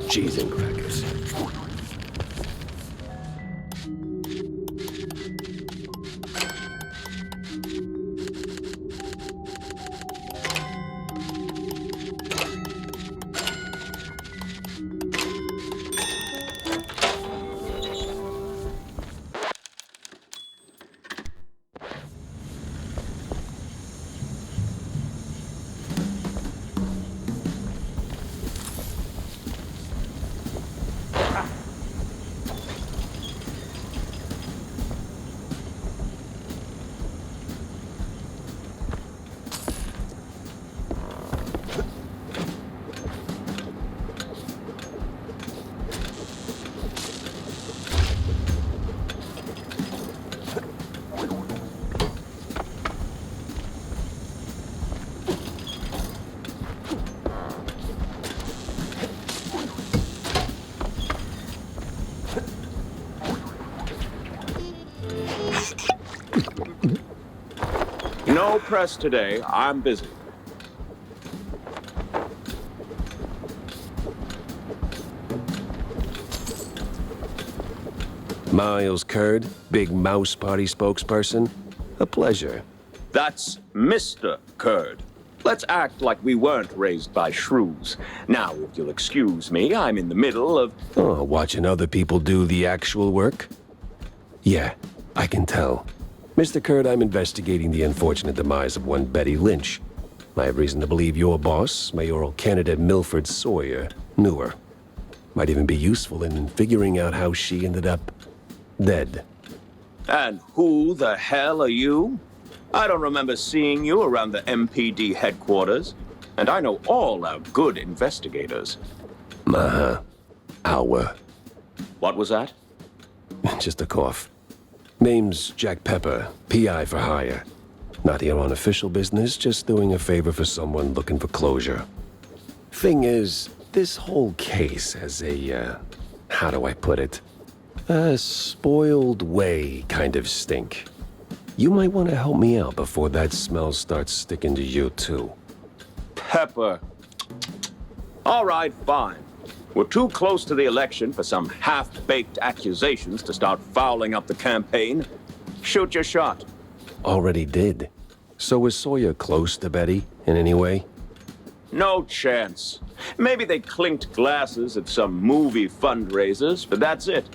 Cheese and crackers. No press today. I'm busy. Miles Curd, Big Mouse Party spokesperson. A pleasure. That's Mr. Curd. Let's act like we weren't raised by shrews. Now, if you'll excuse me, I'm in the middle of... Oh, watching other people do the actual work? Yeah, I can tell. Mr. Curd, I'm investigating the unfortunate demise of one Betty Lynch. I have reason to believe your boss, mayoral candidate Milford Sawyer, knew her. Might even be useful in figuring out how she ended up dead. And who the hell are you? I don't remember seeing you around the MPD headquarters, and I know all our good investigators. Uh-huh. Our. What was that? Just a cough. Name's Jack Pepper, PI for hire. Not here on official business, just doing a favor for someone looking for closure. Thing is, this whole case has a, how do I put it? A spoiled way kind of stink. You might want to help me out before that smell starts sticking to you, too. Pepper. All right, fine. We're too close to the election for some half-baked accusations to start fouling up the campaign. Shoot your shot. Already did. So was Sawyer close to Betty in any way? No chance. Maybe they clinked glasses at some movie fundraisers, but that's it.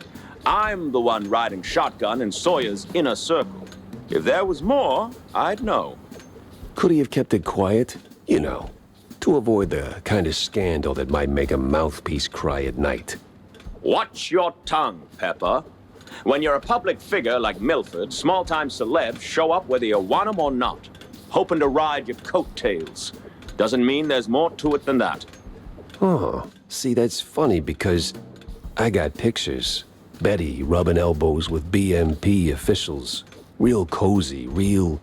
I'm the one riding shotgun in Sawyer's inner circle. If there was more, I'd know. Could he have kept it quiet? You know, to avoid the kind of scandal that might make a mouthpiece cry at night. Watch your tongue, Pepper. When you're a public figure like Milford, small-time celebs show up whether you want them or not, hoping to ride your coattails. Doesn't mean there's more to it than that. Oh, see, that's funny because I got pictures. Betty rubbing elbows with BMP officials. Real cozy, real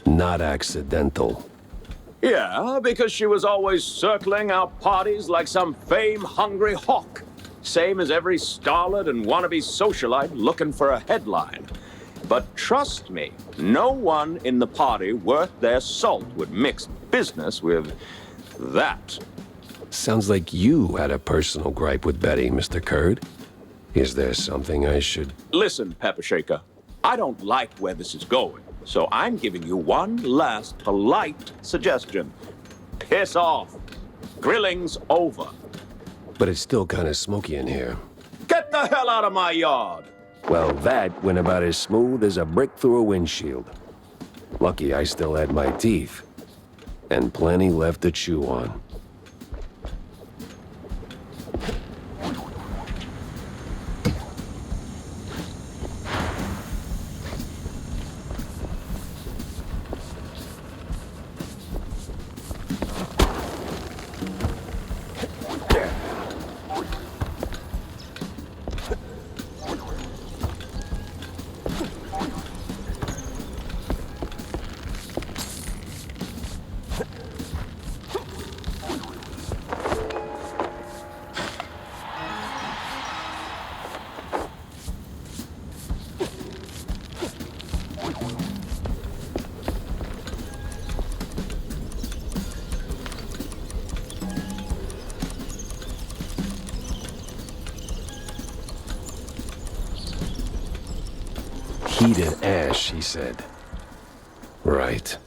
not accidental. Yeah, because she was always circling our parties like some fame-hungry hawk. Same as every starlet and wannabe socialite looking for a headline. But trust me, no one in the party worth their salt would mix business with that. Sounds like you had a personal gripe with Betty, Mr. Kurd. Is there something I should... Listen, Pepper Shaker, I don't like where this is going, so I'm giving you one last polite suggestion. Piss off. Grilling's over. But it's still kind of smoky in here. Get the hell out of my yard! Well, that went about as smooth as a brick through a windshield. Lucky I still had my teeth. And plenty left to chew on. Heated ash, he said. Right.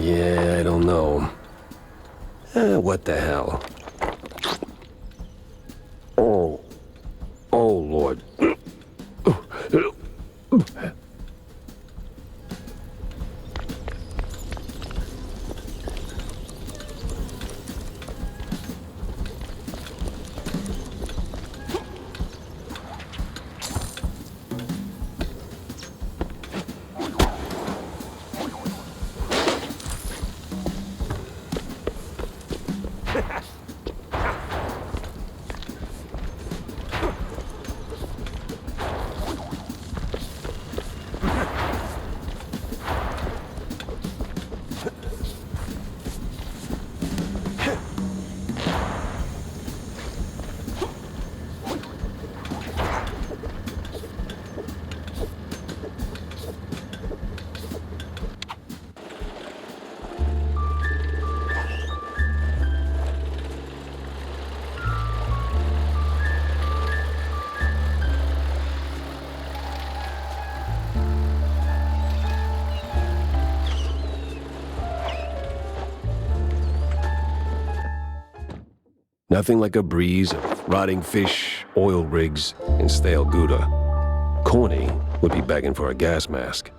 Yeah, I don't know. What the hell? Oh. Oh, Lord. Nothing like a breeze of rotting fish, oil rigs, and stale Gouda. Corny would be begging for a gas mask.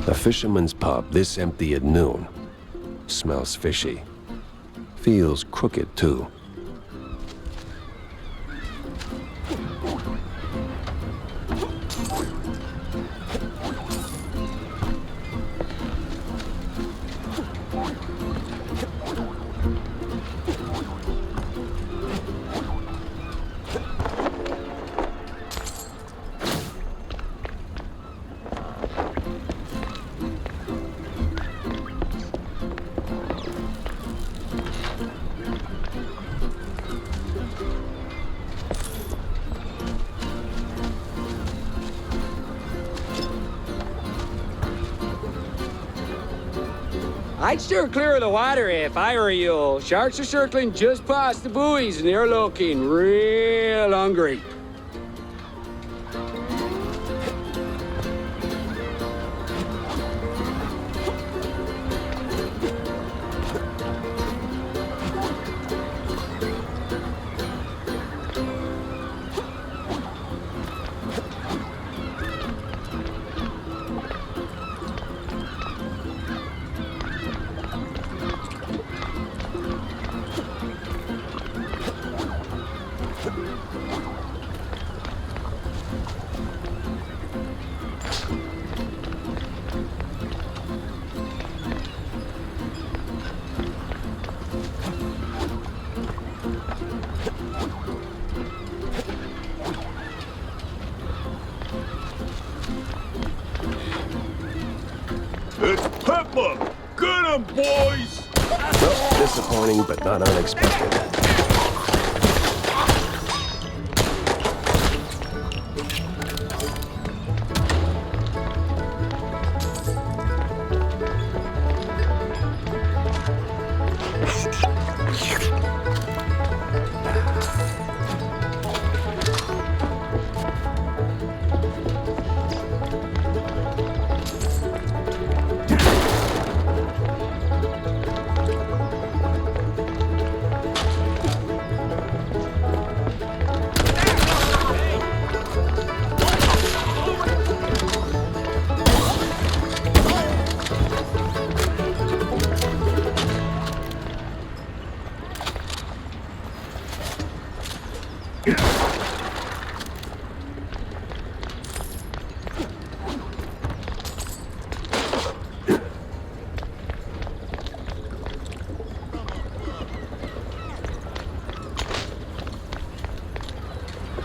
A fisherman's pub this empty at noon. Smells fishy. Feels crooked, too. I'd steer clear of the water if I were you. Sharks are circling just past the buoys and they're looking real hungry. It's Pepper! Get him, boys! Well, disappointing, but not unexpected.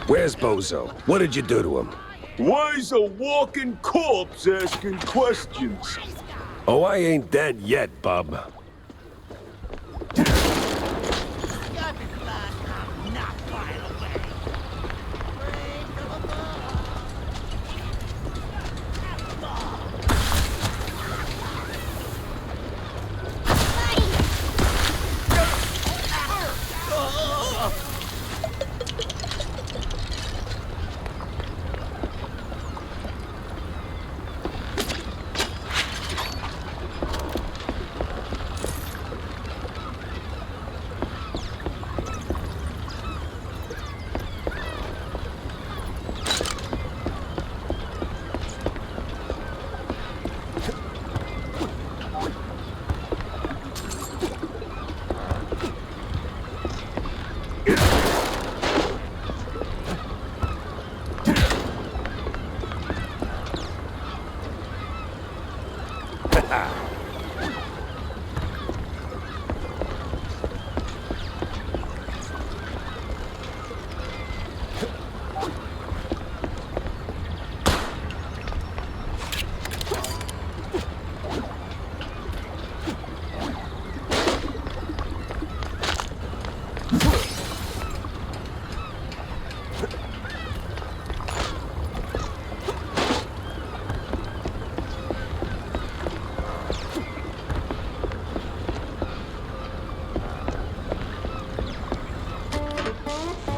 Where's Bozo? What did you do to him? Why's a walking corpse asking questions? Oh, I ain't dead yet, bub.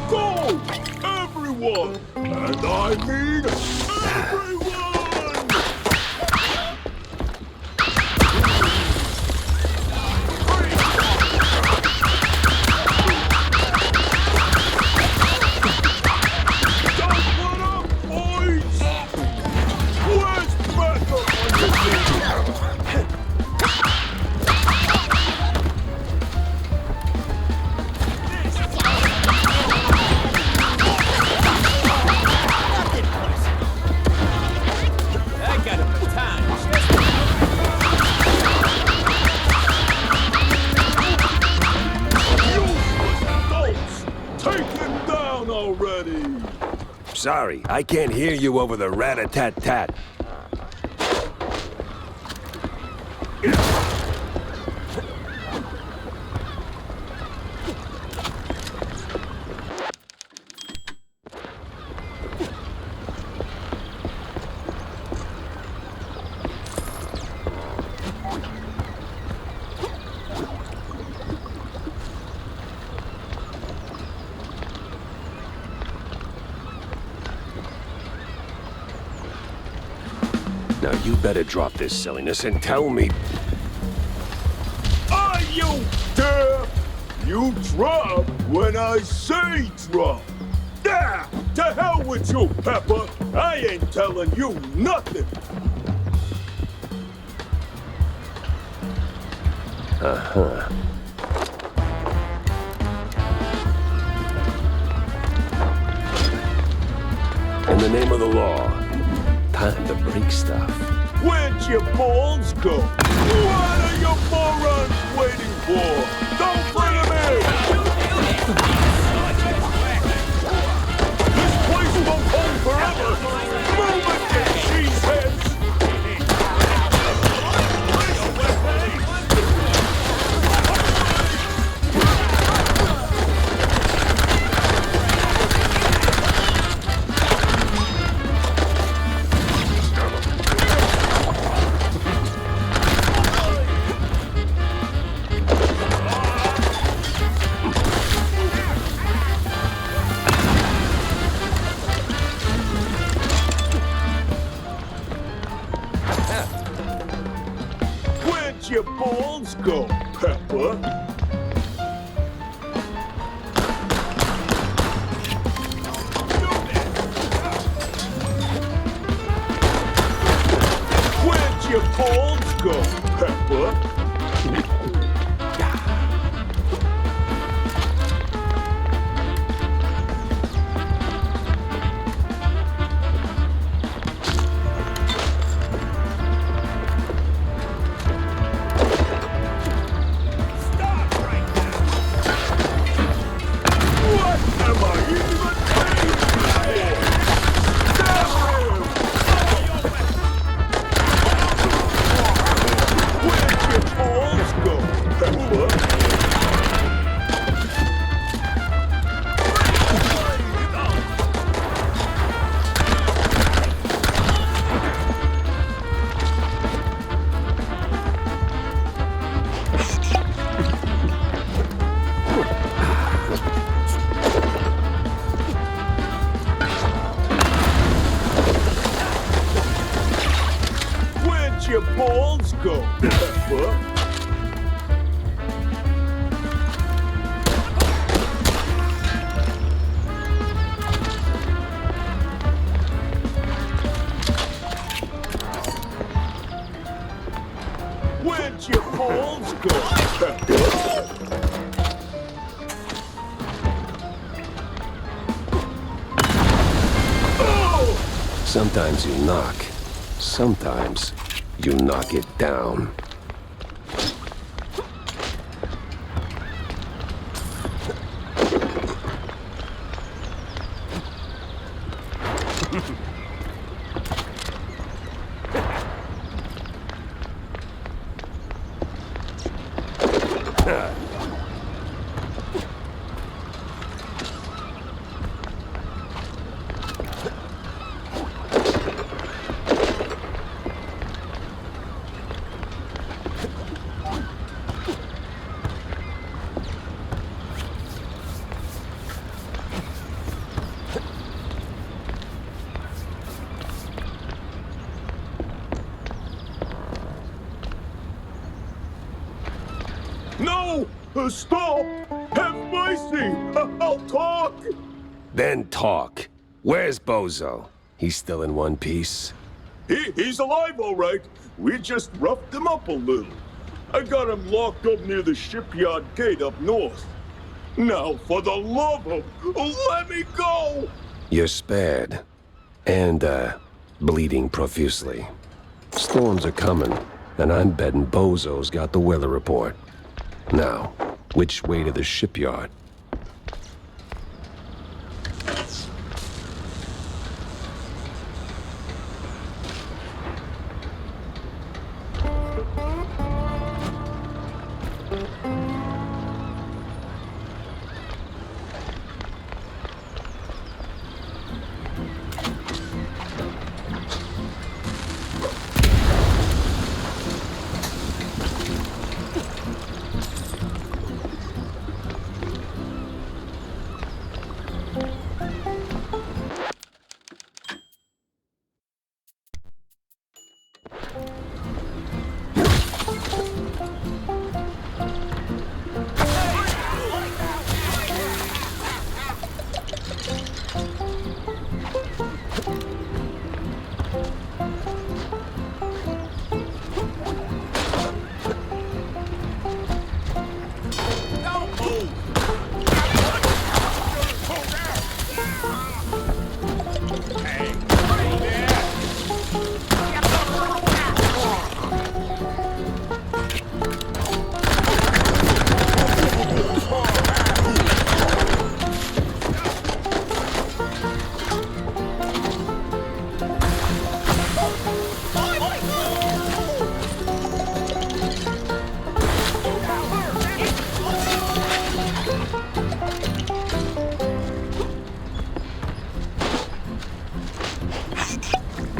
Go! Everyone! And I mean everyone! Don't let up, boys! Where's Becca when you need her? Sorry, I can't hear you over the rat-a-tat-tat. Now you better drop this silliness and tell me... Are you deaf? You drop when I say drop. Ah, to hell with you, Pepper. I ain't telling you nothing. In the name of the law, time to break stuff. Where'd your balls go? What are your morons waiting for? Don't bring them in! This place won't hold forever! Move it, you cheeseheads! Where'd your balls go, Pepper? Where'd your balls go, Pepper? What am I even paying for? Damn him! Where'd your balls go, Pepper? Where'd your balls go, Pepper? Where'd your balls go, Pepper? Oh! Sometimes you knock. Sometimes you knock it down. No! Stop! Have mercy! I'll talk! Then talk. Where's Bozo? He's still in one piece? He's alive, all right. We just roughed him up a little. I got him locked up near the shipyard gate up north. Now, for the love of... let me go! You're spared. And, bleeding profusely. Storms are coming, and I'm betting Bozo's got the weather report. Now, which way to the shipyard?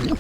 What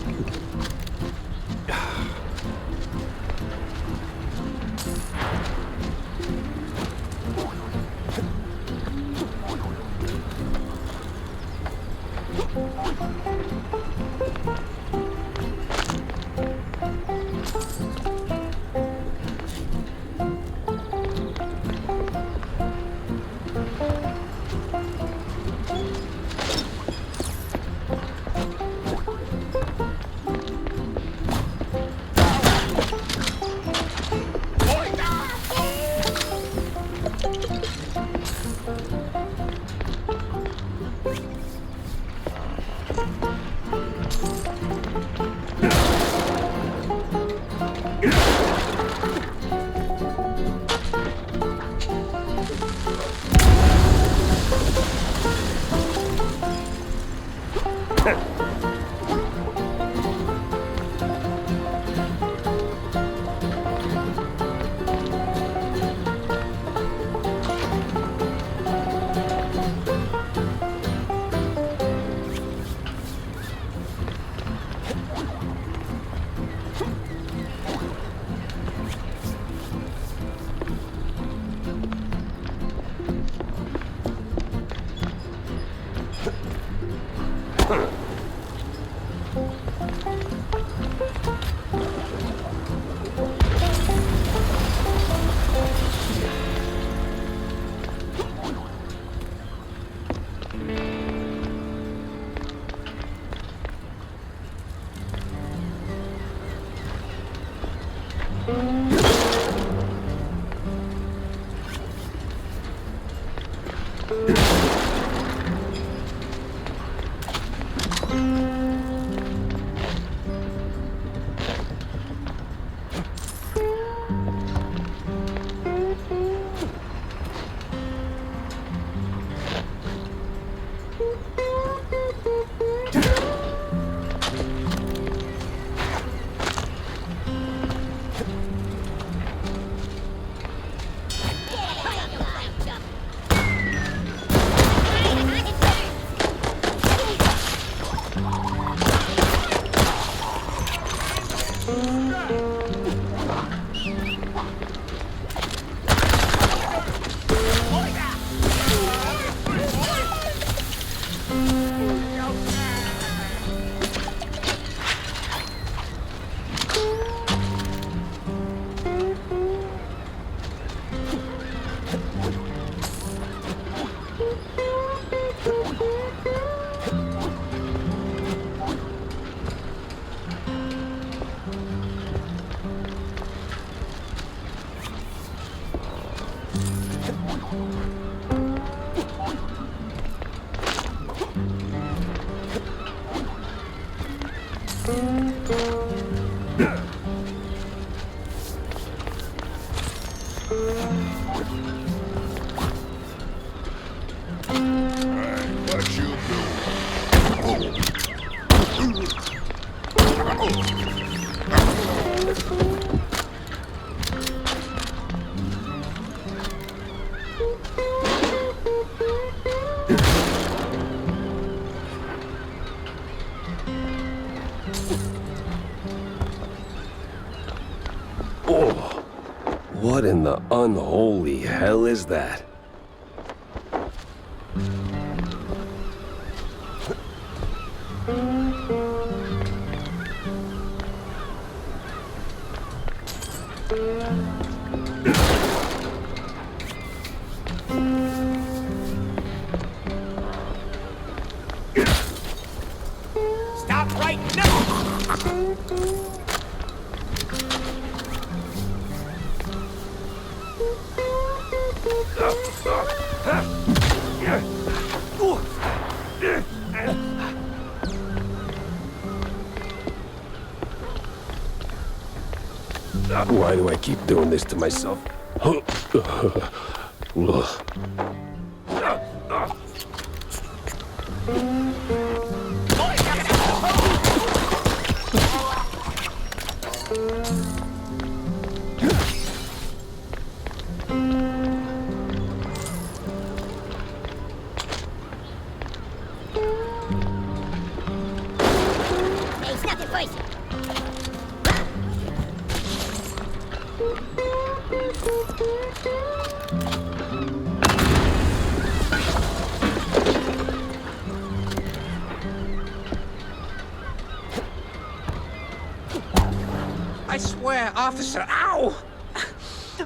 you Oh, what in the unholy hell is that? Stop right now! Why do I keep doing this to myself? Hey, stop I swear, officer, ow!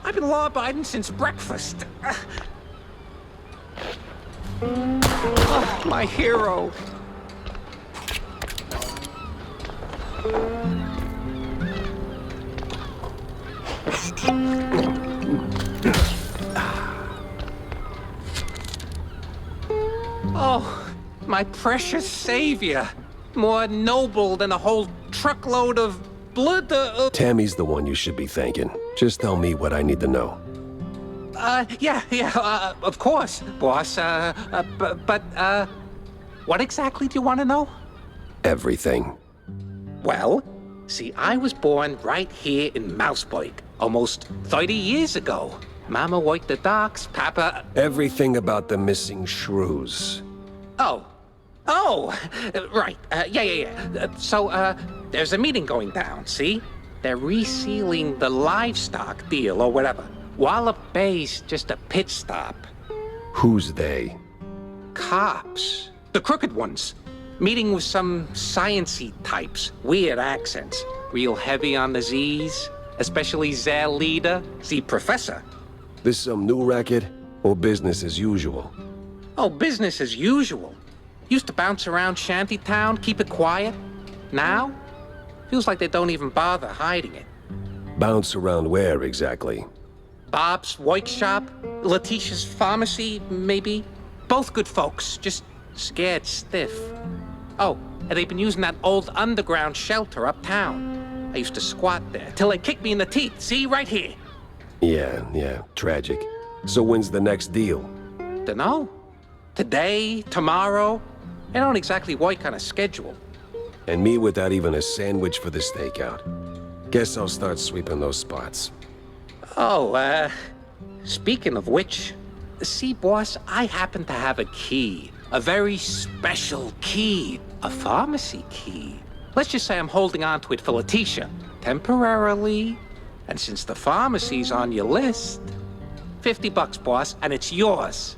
I've been law-abiding since breakfast. Oh, my hero. Oh, my precious savior. More noble than a whole truckload of blood. Tammy's the one you should be thanking. Just tell me what I need to know. Of course, boss. What exactly do you want to know? Everything. Well, see, I was born right here in Mouseburg, almost 30 years ago. Mama worked the docks, Papa... Everything about the missing shrews. Oh, right. So, there's a meeting going down, see? They're resealing the livestock deal or whatever. Wallop Bay's just a pit stop. Who's they? Cops. The crooked ones. Meeting with some science-y types. Weird accents. Real heavy on the Z's. Especially their leader, the professor. This some new racket or business as usual? Oh, business as usual. Used to bounce around Shantytown, keep it quiet. Now, feels like they don't even bother hiding it. Bounce around where exactly? Bob's workshop, Letitia's pharmacy, maybe. Both good folks, just scared stiff. Oh, and they've been using that old underground shelter uptown. I used to squat there till they kicked me in the teeth. See, right here. Yeah, tragic. So when's the next deal? Dunno. Today, tomorrow. They don't exactly work on a schedule. And me without even a sandwich for the stakeout. Guess I'll start sweeping those spots. Oh, speaking of which, see, boss, I happen to have a key. A very special key. A pharmacy key. Let's just say I'm holding on to it for Letitia. Temporarily. And since the pharmacy's on your list, $50, boss, and it's yours.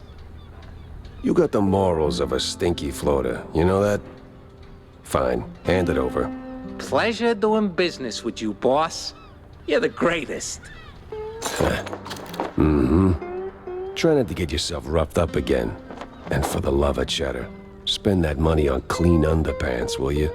You got the morals of a stinky floater, you know that? Fine, hand it over. Pleasure doing business with you, boss. You're the greatest. Try not to get yourself roughed up again. And for the love of cheddar, spend that money on clean underpants, will you?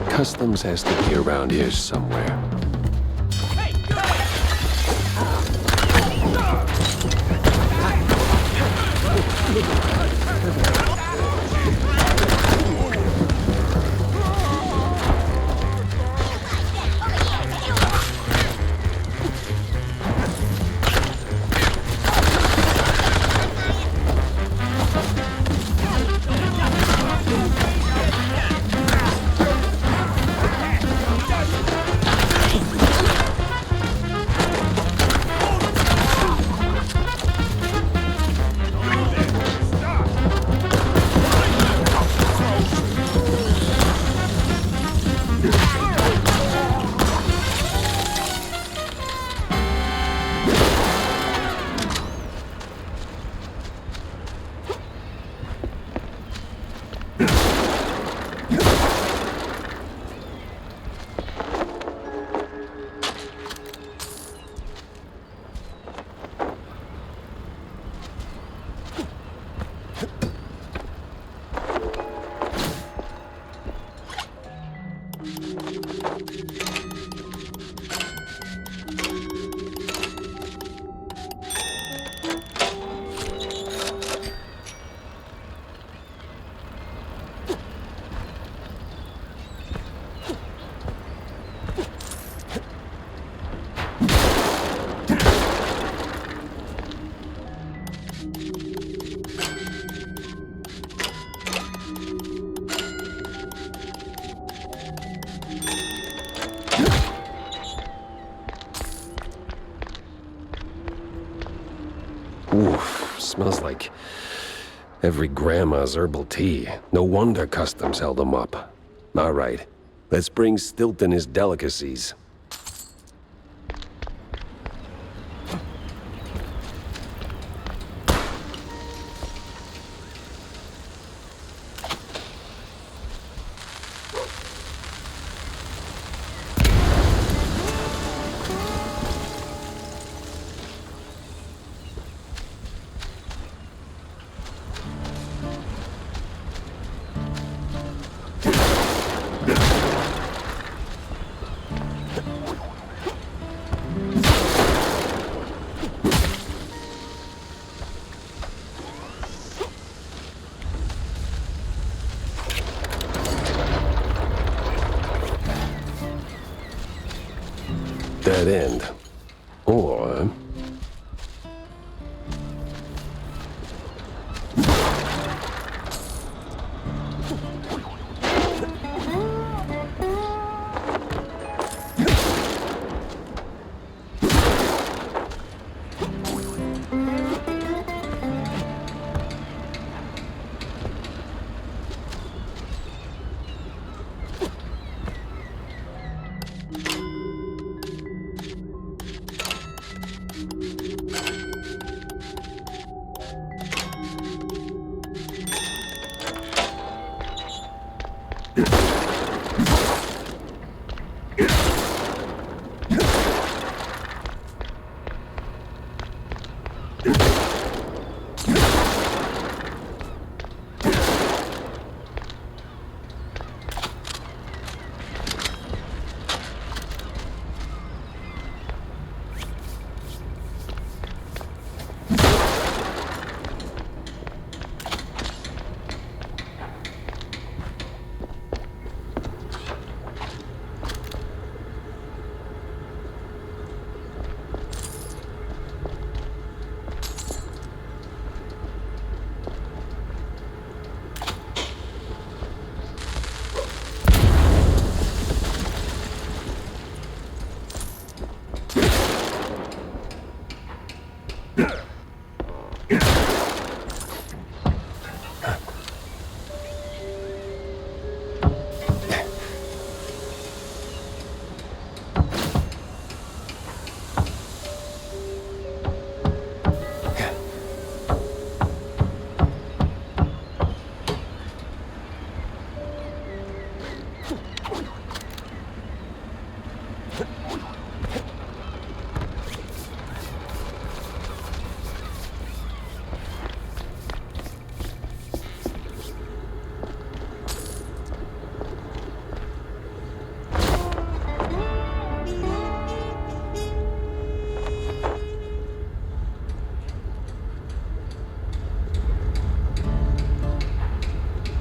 Customs has to be around here somewhere. Every grandma's herbal tea. No wonder customs held them up. All right, let's bring Stilton his delicacies. Dead end. Or...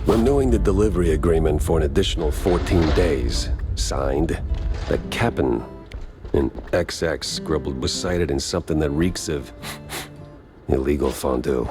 Renewing the delivery agreement for an additional 14 days. Signed, the Cap'n. And XX scribbled was cited in something that reeks of illegal fondue.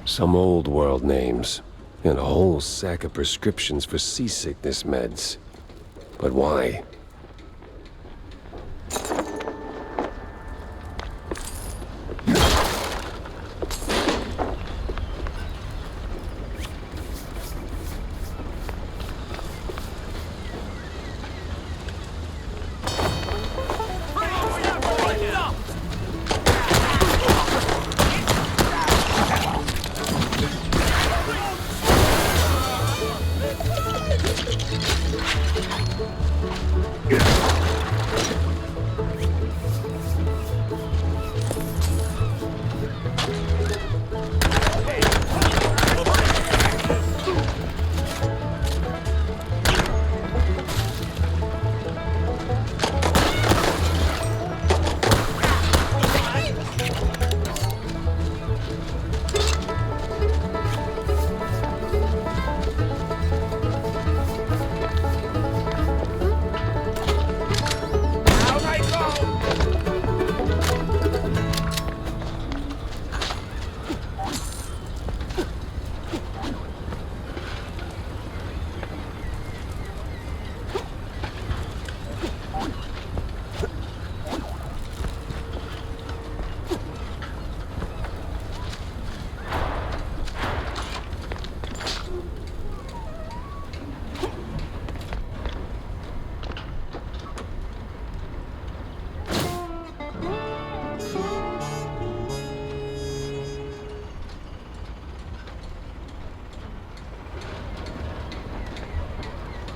Some old world names, and a whole sack of prescriptions for seasickness meds. But why?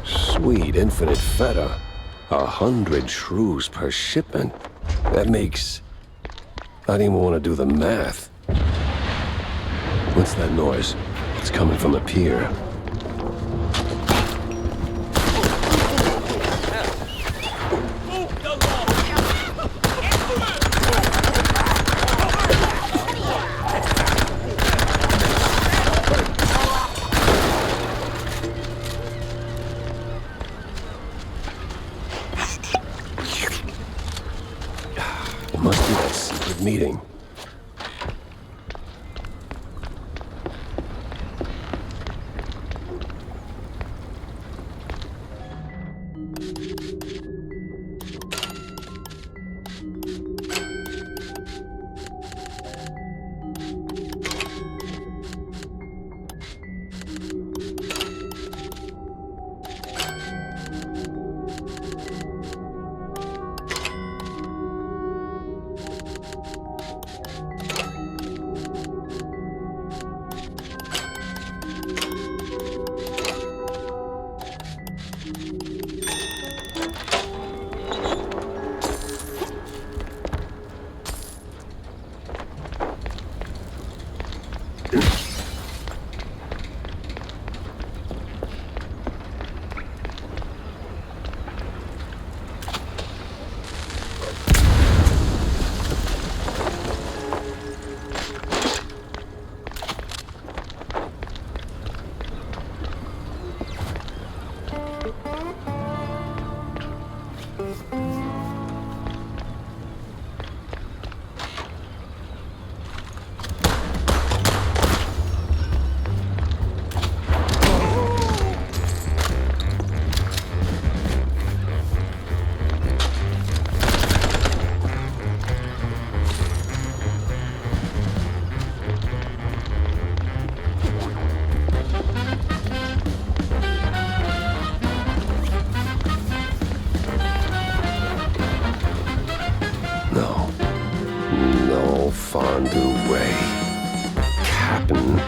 Sweet infinite feta. 100 shrews per shipment. That makes... I don't even want to do the math. What's that noise? It's coming from the pier. It must be that secret meeting. Fondue Ray. Captain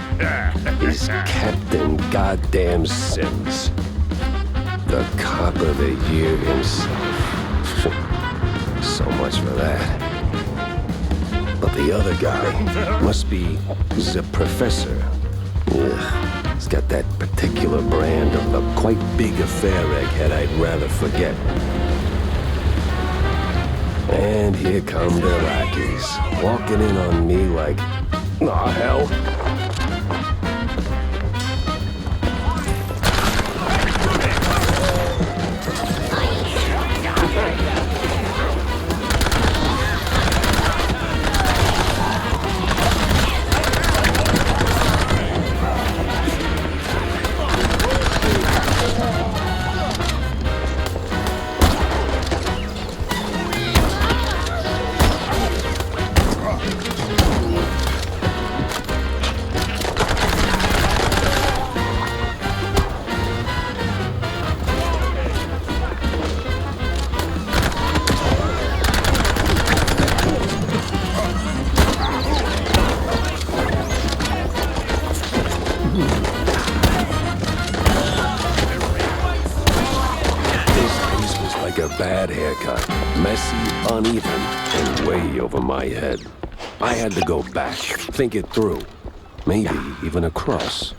is Captain Goddamn Sims. The cop of the year himself. So much for that. But the other guy must be the professor. Ugh, he's got that particular brand of the quite big affair egghead I'd rather forget. And here come the lackeys, walking in on me like, aw, hell. Messy, uneven, and way over my head. I had to go back, think it through. Maybe even across.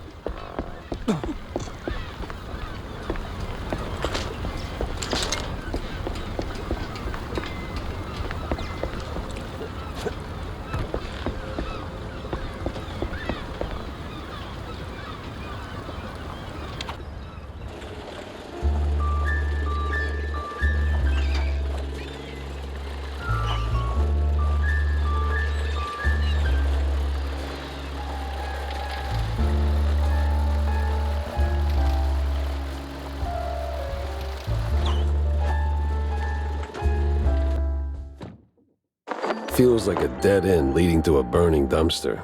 Feels like a dead end leading to a burning dumpster.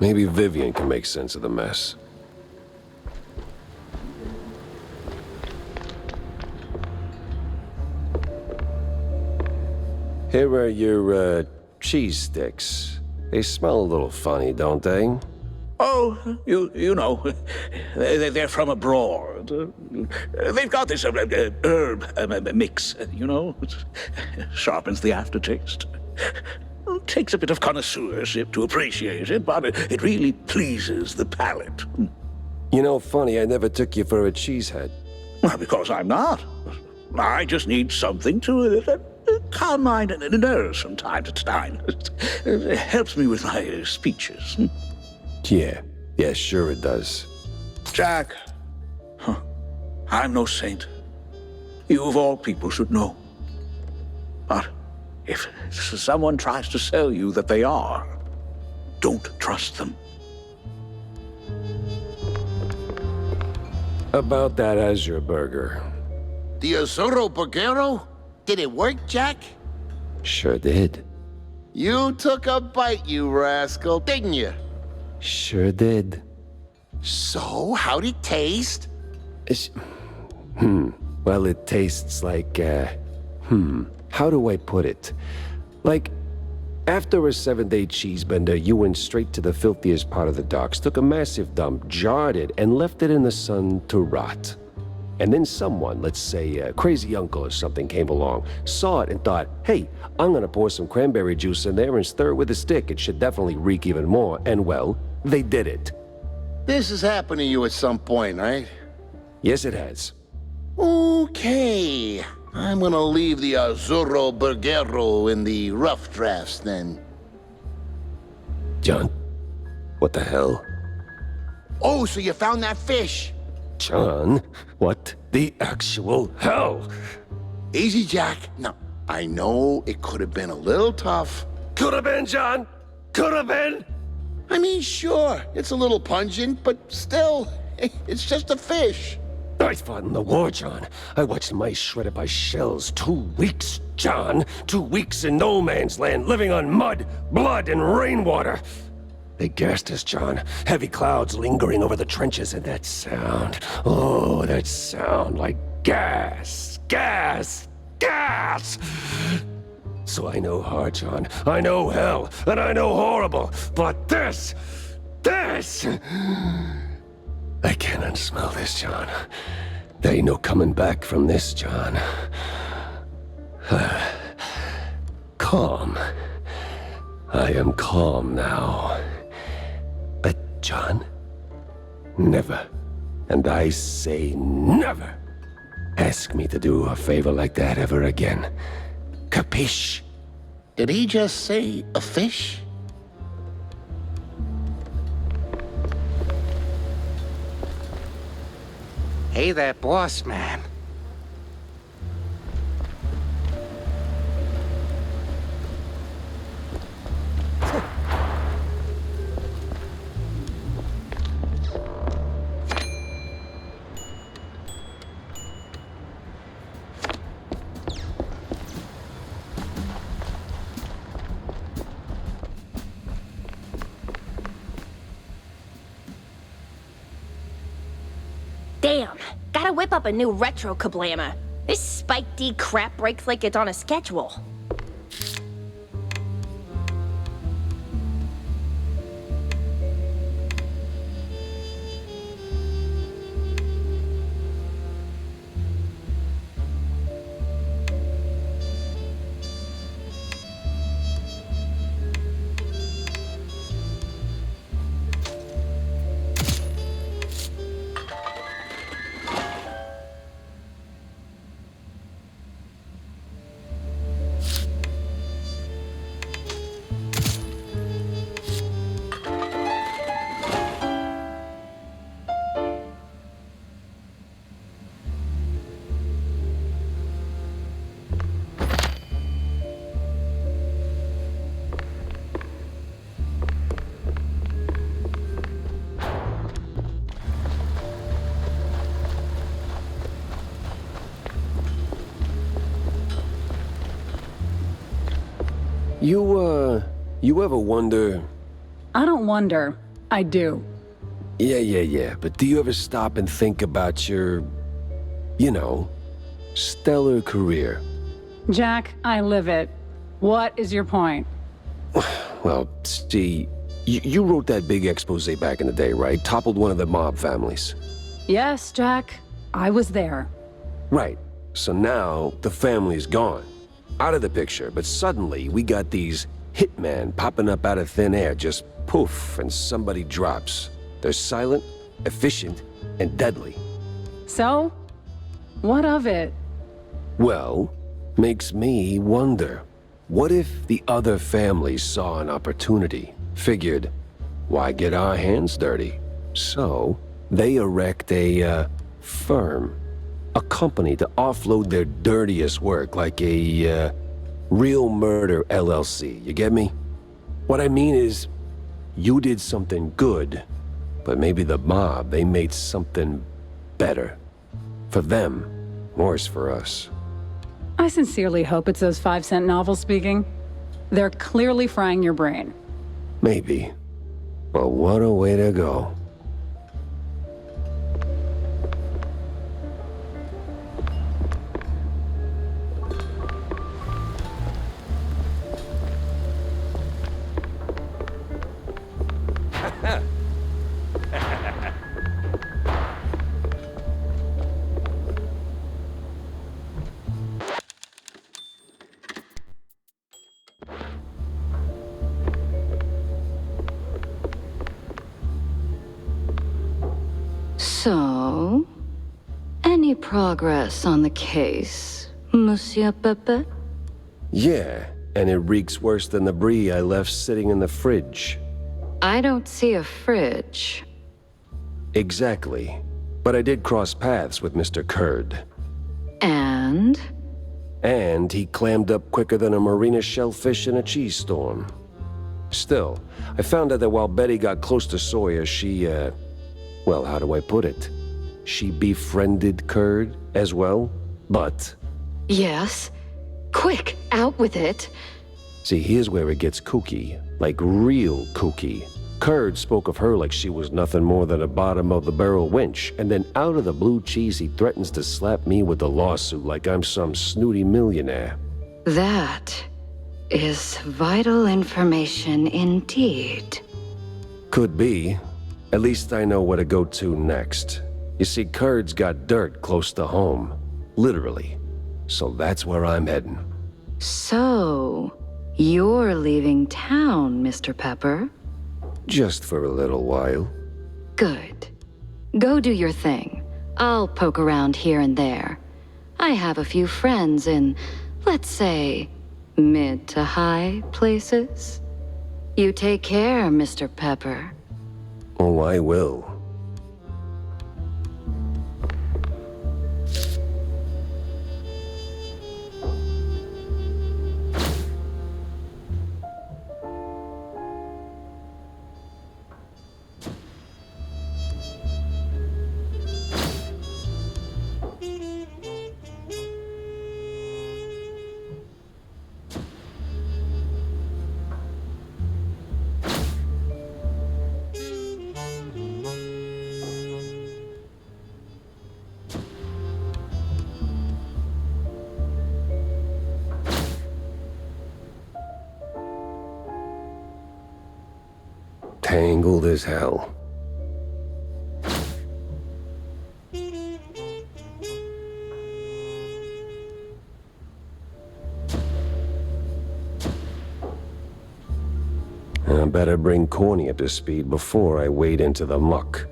Maybe Vivian can make sense of the mess. Here are your, cheese sticks. They smell a little funny, don't they? Oh, you know, they're from abroad. They've got this herb mix, you know. Sharpens the aftertaste. Takes a bit of connoisseurship to appreciate it, but it really pleases the palate. You know, funny, I never took you for a cheesehead. Well, because I'm not. I just need something to calm my nerves from time to time. It helps me with my speeches. Yeah, sure it does. Jack, I'm no saint. You of all people should know. But if someone tries to sell you that they are, don't trust them. About that Azure burger. The Azuro Burgero? Did it work, Jack? Sure did. You took a bite, you rascal, didn't you? Sure did. So, how'd it taste? Well, it tastes like, how do I put it? Like, after a 7-day cheese bender, you went straight to the filthiest part of the docks, took a massive dump, jarred it, and left it in the sun to rot. And then someone, let's say a crazy uncle or something, came along, saw it and thought, hey, I'm gonna pour some cranberry juice in there and stir it with a stick. It should definitely reek even more. And well, they did it. This has happened to you at some point, right? Yes, it has. Okay. I'm gonna leave the Azuro Burgero in the rough drafts then. John, what the hell? Oh, so you found that fish? John, what the actual hell? Easy, Jack. Now, I know it could have been a little tough. Could have been, John. Could have been. I mean, sure, it's a little pungent, but still, it's just a fish. I fought in the war, John. I watched mice shredded by shells. 2 weeks, John. 2 weeks in no man's land, living on mud, blood, and rainwater. They gassed us, John. Heavy clouds lingering over the trenches, and that sound. Oh, that sound like gas. Gas. Gas! So I know hard, John. I know hell, and I know horrible. But this... I can't unsmell this, John. There ain't no coming back from this, John. Calm. I am calm now. But, John, never, and I say never, ask me to do a favor like that ever again. Capiche? Did he just say a fish? Hey there, boss man. Damn, gotta whip up a new retro kablama. This Spike D crap breaks like it's on a schedule. You ever wonder... I don't wonder. I do. Yeah, but do you ever stop and think about your, you know, stellar career? Jack, I live it. What is your point? Well, see, you wrote that big expose back in the day, right? Toppled one of the mob families. Yes, Jack. I was there. Right. So now the family's gone. Out of the picture, but suddenly we got these hitmen popping up out of thin air, just poof, and somebody drops. They're silent, efficient, and deadly. So? What of it? Well, makes me wonder. What if the other families saw an opportunity, figured, why get our hands dirty? So, they erect a, firm. A company to offload their dirtiest work, like a, Real Murder LLC, you get me? What I mean is, you did something good, but maybe the mob, they made something better. For them, worse for us. I sincerely hope it's those 5-cent novels speaking. They're clearly frying your brain. Maybe. But what a way to go. So, any progress on the case, Monsieur Pepe? Yeah, and it reeks worse than the brie I left sitting in the fridge. I don't see a fridge. Exactly. But I did cross paths with Mr. Kurd. And? And he clammed up quicker than a marina shellfish in a cheese storm. Still, I found out that while Betty got close to Sawyer, she, well, how do I put it? She befriended Kurd as well, but... Yes. Quick, out with it. See, here's where it gets kooky. Like real kooky. Kurd spoke of her like she was nothing more than a bottom-of-the-barrel wench, and then out of the blue cheese he threatens to slap me with a lawsuit like I'm some snooty millionaire. That is vital information indeed. Could be. At least I know where to go to next. You see, Kurd's got dirt close to home. Literally. So that's where I'm heading. So, you're leaving town, Mr. Pepper? Just for a little while. Good. Go do your thing. I'll poke around here and there. I have a few friends in, let's say, mid to high places. You take care, Mr. Pepper. Oh, I will. Tangled as hell. I better bring Corny up to speed before I wade into the muck.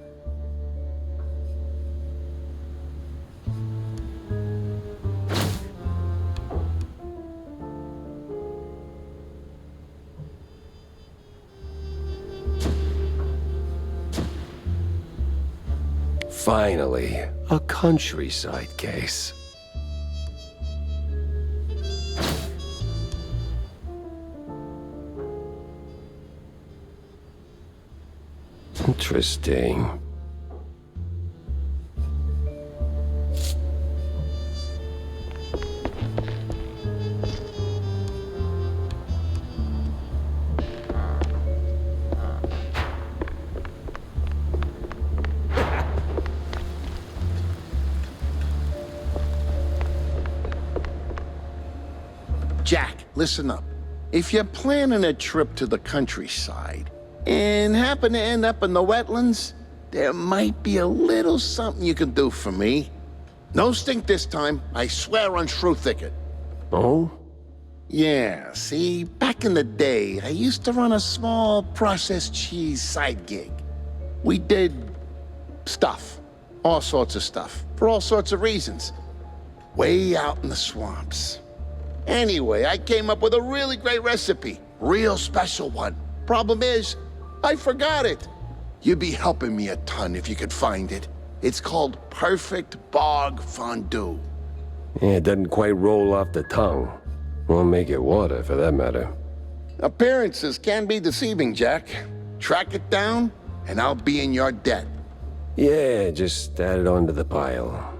Finally, a countryside case. Interesting. Jack, listen up. If you're planning a trip to the countryside and happen to end up in the wetlands, there might be a little something you can do for me. No stink this time. I swear on Shrew Thicket. Oh? Yeah, see, back in the day, I used to run a small processed cheese side gig. We did stuff. All sorts of stuff. For all sorts of reasons. Way out in the swamps. Anyway, I came up with a really great recipe. Real special one. Problem is, I forgot it. You'd be helping me a ton if you could find it. It's called Perfect Bog Fondue. Yeah, it doesn't quite roll off the tongue. Won't make it water, for that matter. Appearances can be deceiving, Jack. Track it down, and I'll be in your debt. Yeah, just add it onto the pile.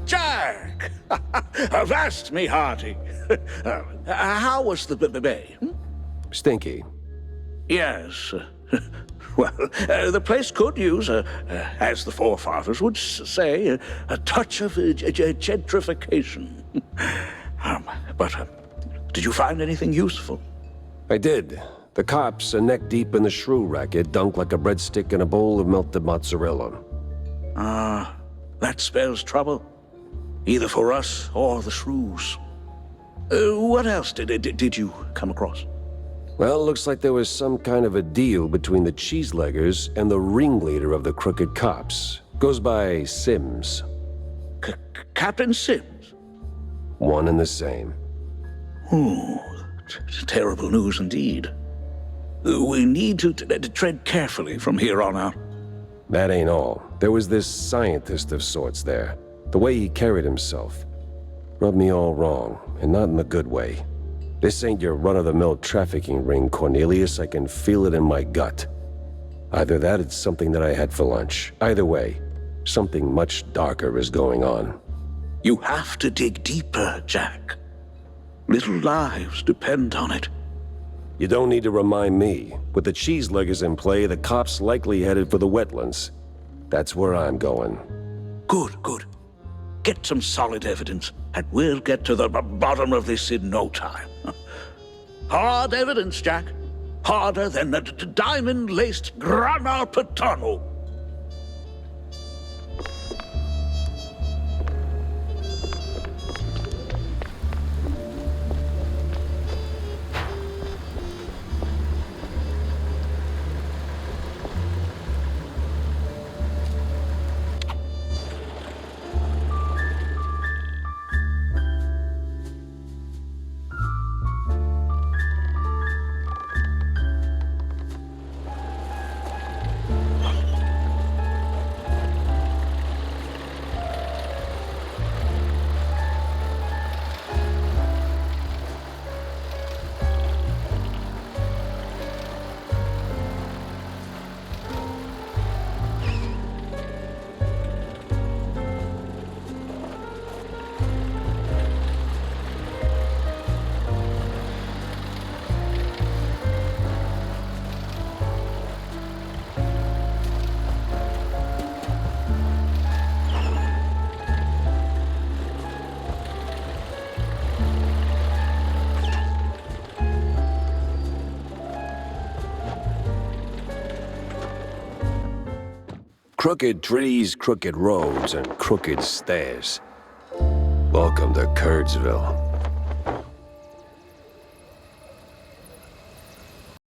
Jack! Avast me hearty. How was the bay? Stinky. Yes. Well, the place could use, as the forefathers would say, a touch of gentrification. But did you find anything useful? I did. The cops are neck deep in the shrew racket, dunked like a breadstick in a bowl of melted mozzarella. Ah, that spells trouble. Either for us or the shrews. What else did you come across? Well, looks like there was some kind of a deal between the cheeseleggers and the ringleader of the crooked cops. Goes by Sims. Captain Sims? One and the same. Terrible news indeed. We need to tread carefully from here on out. That ain't all. There was this scientist of sorts there. The way he carried himself rubbed me all wrong, and not in the good way. This ain't your run-of-the-mill trafficking ring, Cornelius. I can feel it in my gut. Either that, it's something that I had for lunch. Either way, something much darker is going on. You have to dig deeper, Jack. Little lives depend on it. You don't need to remind me. With the cheeseleggers in play, the cops likely headed for the wetlands. That's where I'm going. Good. Get some solid evidence, and we'll get to the bottom of this in no time. Hard evidence, Jack. Harder than a diamond-laced grana padano. Crooked trees, crooked roads, and crooked stairs. Welcome to Curdsville.